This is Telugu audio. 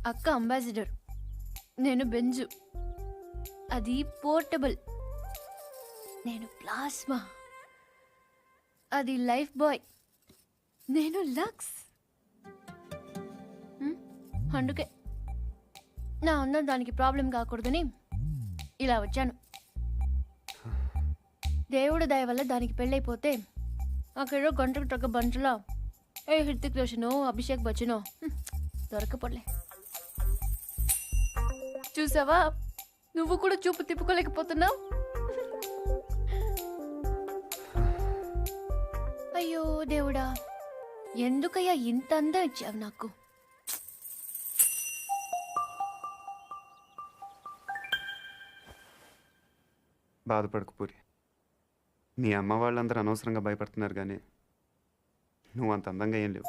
అక్క అంబాసిడర్, నేను బెంజు. అది పోర్టబుల్. నేను ప్లాస్మా. అది లైఫ్ బాయ్. నేను లక్స్. అందుకే నా అందం దానికి ప్రాబ్లం కాకూడదని ఇలా వచ్చాను. దేవుడు దయ వల్ల దానికి పెళ్ళైపోతే అక్కడో గంటకు తగ్గ బంటులో ఏ హృతిక్ రోషనో అభిషేక్ బచ్చనో దొరకపోలే. చూసావా, నువ్వు కూడా చూపు తిప్పుకోలేకపోతున్నావు. అయ్యో దేవుడా, ఎందుకయ్యా ఇంత అందం ఇచ్చావు నాకు? బాధపడకు పూరి. మీ అమ్మ వాళ్ళందరూ అనవసరంగా భయపడుతున్నారు కానీ నువ్వు అంత అందంగా ఏం లేవు.